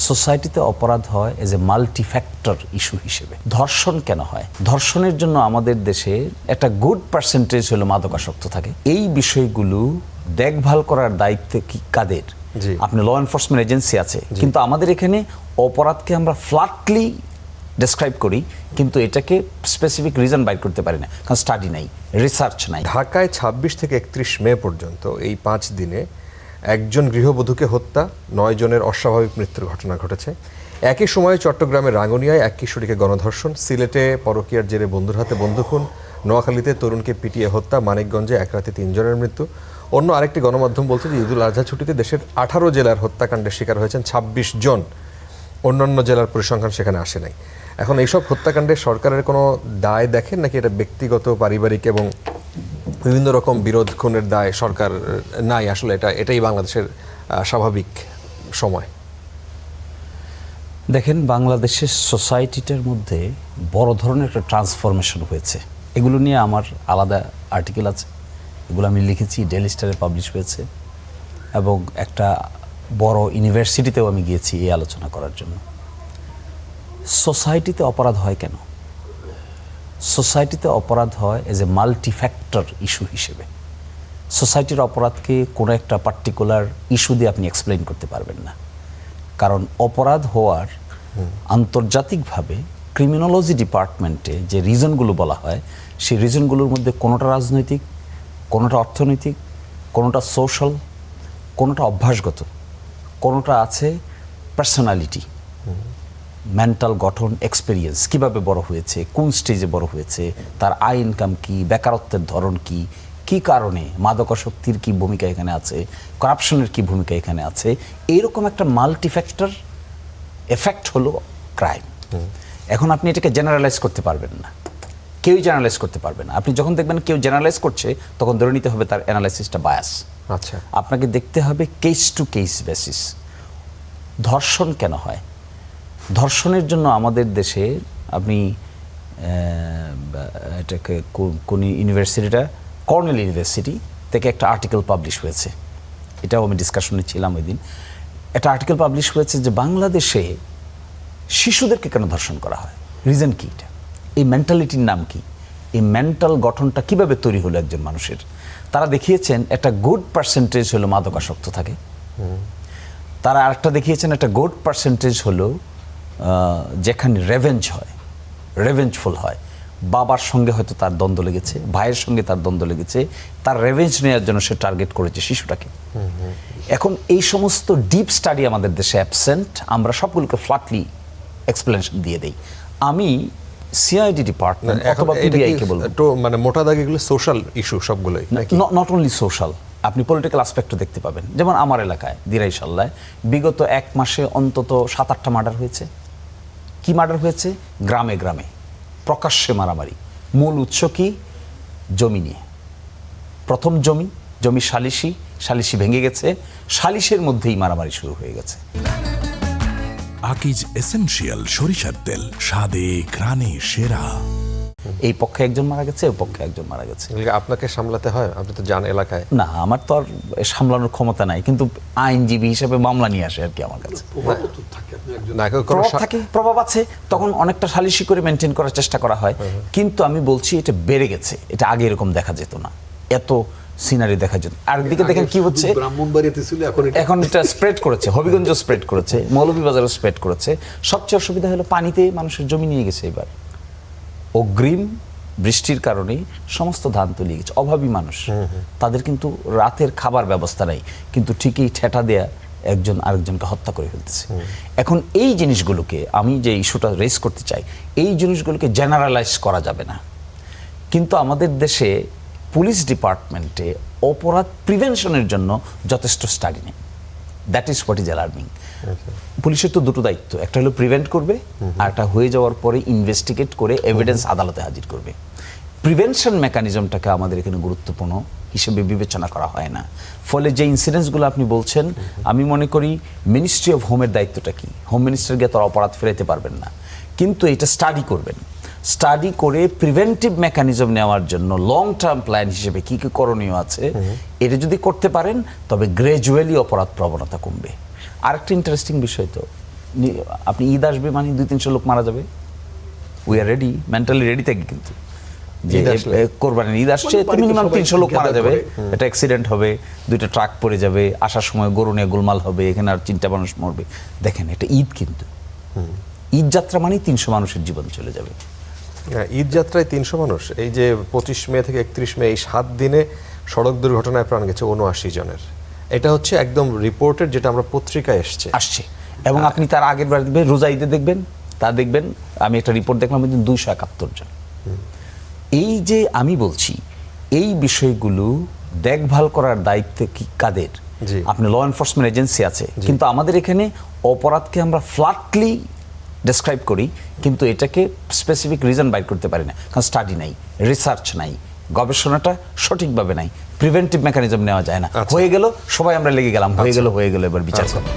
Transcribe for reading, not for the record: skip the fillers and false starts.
সোসাইটিতে অপরাধ হয় এজ এ মাল্টিফ্যাক্টর ইস্যু হিসেবে। ধর্ষণ কেন হয়? ধর্ষণের জন্য আমাদের দেশে একটা গুড পার্সেন্টেজ হলো মাদকাসক্ত থাকে। এই বিষয়গুলো দেখভাল করার দায়িত্ব কি কাদের? আপনি ল এনফোর্সমেন্ট এজেন্সি আছে, কিন্তু আমাদের এখানে অপরাধকে আমরা ফ্ল্যাটলি ডেসক্রাইব করি, কিন্তু এটাকে স্পেসিফিক রিজন বাইর করতে পারি না, কারণ স্টাডি নাই, রিসার্চ নাই। ঢাকায় ২৬ থেকে ৩১ মে পর্যন্ত এই ৫ দিনে একজন গৃহবধূকে হত্যা, ৯ জনের অস্বাভাবিক মৃত্যুর ঘটনা ঘটেছে। একই সময়ে চট্টগ্রামের রাঙ্গুনিয়ায় এক কিশোরীকে গণধর্ষণ, সিলেটে পরকীয়ার জেরে বন্ধুর হাতে বন্দুকখুন, নোয়াখালীতে তরুণকে পিটিয়ে হত্যা, মানিকগঞ্জে এক রাতে ৩ জনের মৃত্যু। অন্য আরেকটি গণমাধ্যম বলছে যে ঈদুল আজহা ছুটিতে দেশের ১৮ জেলার হত্যাকাণ্ডের শিকার হয়েছেন ২৬ জন। অন্যান্য জেলার পরিসংখ্যান সেখানে আসে নাই। এখন এইসব হত্যাকাণ্ডে সরকারের কোনো দায় দেখেন নাকি এটা ব্যক্তিগত, পারিবারিক এবং বিভিন্ন রকম বিরোধ খুনের দায় সরকার নাই? আসলে এটাই বাংলাদেশের স্বাভাবিক সময়। দেখেন, বাংলাদেশের সোসাইটিটার মধ্যে বড় ধরনের একটা ট্রান্সফরমেশন হয়েছে। এগুলো নিয়ে আমার আলাদা আর্টিকেল আছে, এগুলো আমি লিখেছি, ডেইলি স্টারে পাবলিশ হয়েছে, এবং একটা বড় ইউনিভার্সিটিতেও আমি গিয়েছি এই আলোচনা করার জন্য। সোসাইটিতে অপরাধ হয় কেন? সোসাইটিতে অপরাধ হয় এজ এ মাল্টিফ্যাক্টর ইস্যু হিসেবে। সোসাইটির অপরাধকে কোনো একটা পার্টিকুলার ইস্যু দিয়ে আপনি এক্সপ্লেইন করতে পারবেন না, কারণ অপরাধ হওয়ার আন্তর্জাতিকভাবে ক্রিমিনোলজি ডিপার্টমেন্টে যে রিজনগুলো বলা হয়, সেই রিজনগুলোর মধ্যে কোনোটা রাজনৈতিক, কোনোটা অর্থনৈতিক, কোনোটা সোশ্যাল, কোনোটা অভ্যাসগত, কোনোটা আছে পার্সোনালিটি, মেন্টাল গঠন, এক্সপিরিয়েন্স, কিভাবে বড় হয়েছে, কোন স্টেজে বড় হয়েছে, তার আয় ইনকাম কি, বেকারত্বের ধরন কি, কি কারণে, মাদকাসক্তির কি ভূমিকা এখানে আছে, করাপশনের কি ভূমিকা এখানে আছে। এইরকম একটা মাল্টিফ্যাক্টর এফেক্ট হলো ক্রাইম। এখন আপনি এটাকে জেনারেলাইজ করতে পারবেন না, কেউই জেনারেলাইজ করতে পারবে না। আপনি যখন দেখবেন কেউ জেনারেলাইজ করছে, তখন ধরে নিতে হবে তার অ্যানালাইসিসটা বায়াস। আচ্ছা, আপনাকে দেখতে হবে কেস টু কেস বেসিস। ধর্ষণ কেন হয়? ধর্ষণের জন্য আমাদের দেশে, আপনি এটাকে কোন ইউনিভার্সিটিটা, কর্নেল ইউনিভার্সিটি থেকে একটা আর্টিকেল পাবলিশ হয়েছে, এটাও আমি ডিসকাশনে ছিলাম ওই দিন। একটা আর্টিকেল পাবলিশ হয়েছে যে বাংলাদেশে শিশুদেরকে কেন ধর্ষণ করা হয়, রিজন কি, এটা এই মেন্টালিটির নাম কি, এই মেন্টাল গঠনটা কিভাবে তৈরি হলো একজন মানুষের। তারা দেখিয়েছেন একটা গুড পার্সেন্টেজ হলো মাদকাসক্ত থাকে, তারা আরেকটা দেখিয়েছেন একটা গুড পার্সেন্টেজ হলো যেখানে রেভেঞ্জ হয়, রেভেঞ্জফুল হয়। বাবার সঙ্গে হয়তো তার দ্বন্দ্ব লেগেছে, ভাইয়ের সঙ্গে তার দ্বন্দ্ব লেগেছে, তার রেভেঞ্জ নেওয়ার জন্য সে টার্গেট করেছে শিশুটাকে। এখন এই সমস্ত ডিপ স্টাডি আমাদের দেশে অ্যাবসেন্ট, আমরা সবগুলোকে ফ্ল্যাটলি এক্সপ্লেনেশন দিয়ে দেই। আমি সিআইডি ডিপার্টমেন্ট অথবা পিবিআইকে বলবো, একটু মানে মোটা দাগে এগুলো সোশ্যাল ইস্যু সবগুলোই, নট অনলি সোশ্যাল, আপনি পলিটিক্যাল অ্যাসপেক্টও দেখতে পাবেন। যেমন আমার এলাকায় দিরাইশাল্লায় বিগত 1 মাসে অন্তত 7-8টা মার্ডার হয়েছে। কি মার্ডার হয়েছে? গ্রামে গ্রামে প্রকাশ্যে মারামারি। মূল উৎস কি? জমি নিয়ে। প্রথম জমি সালিশি ভেঙে গেছে, সালিশের মধ্যেই মারামারি শুরু হয়ে গেছে। আকিজ এসেনশিয়াল সরিষার তেল, স্বাদে ঘ্রাণে সেরা। এই পক্ষে একজন মারা গেছে, ওই পক্ষে একজন মারা গেছে। আপনাকে সামলাতে হয়, আপনি তো যান এলাকায়। না, আমার তো আর সামলানোর ক্ষমতা নাই, কিন্তু আইনজীবী হিসেবে মামলা নিয়ে আসে আর কি আমার কাছে। প্রভাব আছে, তখন অনেকটা সালিশি করে মেনটেন করার চেষ্টা করা হয়। কিন্তু আমি বলছি এটা বেড়ে গেছে, এটা আগে এরকম দেখা যেত না, এত সিনারি দেখা যেত। আরেকদিকে দেখেন কি হচ্ছে, এখন এটা স্প্রেড করেছে, হবিগঞ্জ স্প্রেড করেছে, মৌলভীবাজারও স্প্রেড করেছে। সবচেয়ে অসুবিধা হলো পানিতে মানুষের জমি নিয়ে গেছে। এবার অগ্রিম বৃষ্টির কারণে সমস্ত ধান তলিয়ে গেছে। অভাবী মানুষ, তাদের কিন্তু রাতের খাবার ব্যবস্থা নাই, কিন্তু ঠিকই ঠেটা দেয়া একজন আরেকজনকে হত্যা করে ফেলতেছে। এখন এই জিনিসগুলোকে, আমি যে ইস্যুটা রেজ করতে চাই, এই জিনিসগুলোকে জেনারেলাইজ করা যাবে না। কিন্তু আমাদের দেশে পুলিশ ডিপার্টমেন্টে অপরাধ প্রিভেনশনের জন্য যথেষ্ট স্টাডি নেই। That is what is alarming. পুলিশের তো দুটো দায়িত্ব, একটা হলো প্রিভেন্ট করবে, আর একটা হয়ে যাওয়ার পরে ইনভেস্টিগেট করে এভিডেন্স আদালতে হাজির করবে। প্রিভেনশন মেকানিজমটাকে আমাদের এখানে গুরুত্বপূর্ণ হিসেবে বিবেচনা করা হয় না। ফলে যে ইনসিডেন্টসগুলো আপনি বলছেন, আমি মনে করি মিনিস্ট্রি অফ হোমের দায়িত্বটা কি, হোম মিনিস্টার গিয়ে তো অপরাধ ফেরাতে পারবেন না, কিন্তু এটা স্টাডি করবেন, স্টাডি করে প্রিভেন্টিভ মেকানিজম নেওয়ার জন্য লং টার্ম প্ল্যান হিসেবে কী কী করণীয় আছে, এটা যদি করতে পারেন তবে গ্র্যাজুয়ালি অপরাধ প্রবণতা কমবে। আরেকটা ইন্টারেস্টিং বিষয়, তো আপনি ঈদ আসবে মানে 200-300 লোক মারা যাবে। We are ready, mentally ready থাকি, কিন্তু যে ঈদ আসলে? কোরবানির ঈদ আসছে, বাড়িতে মিনিমাম সবাই 300 লোক মারা gather যাবে, করে। এটা অ্যাক্সিডেন্ট হবে, 2টা ট্রাক পড়ে যাবে, আসার সময় গরু নিয়ে গোলমাল হবে, এখানে আর 3টা মানুষ মরবে। দেখেন এটা ঈদ, কিন্তু ঈদ যাত্রা মানেই 300 মানুষের জীবন চলে যাবে। হ্যাঁ, ঈদ যাত্রায় 300 মানুষ, এই যে 25 মে থেকে 31 মে এই 7 দিনে সড়ক দুর্ঘটনায় প্রাণ গেছে 79 জনের। এটা হচ্ছে একদম রিপোর্টেড, যেটা আমরা পত্রিকায় আসছে। এবং আপনি তার আগের বার দেখবেন, রোজা ঈদে দেখবেন, তা দেখবেন আমি একটা রিপোর্ট দেখলাম 271 জন। এই যে আমি বলছি, এই বিষয়গুলো দেখভাল করার দায়িত্ব কি কাদের? জি। আপনি ল এনফোর্সমেন্ট এজেন্সি আছে, কিন্তু আমাদের এখানে অপরাধকে আমরা ফ্ল্যাটলি ডেসক্রাইব করি, কিন্তু এটাকে স্পেসিফিক রিজন বাইর করতে পারি না, কারণ স্টাডি নাই, রিসার্চ নাই, গবেষণাটা সঠিকভাবে নাই, প্রিভেন্টিভ মেকানিজম নেওয়া যায় না। হয়ে গেল, সবাই আমরা লেগে গেলাম, হয়ে গেল, এবার বিচার করো।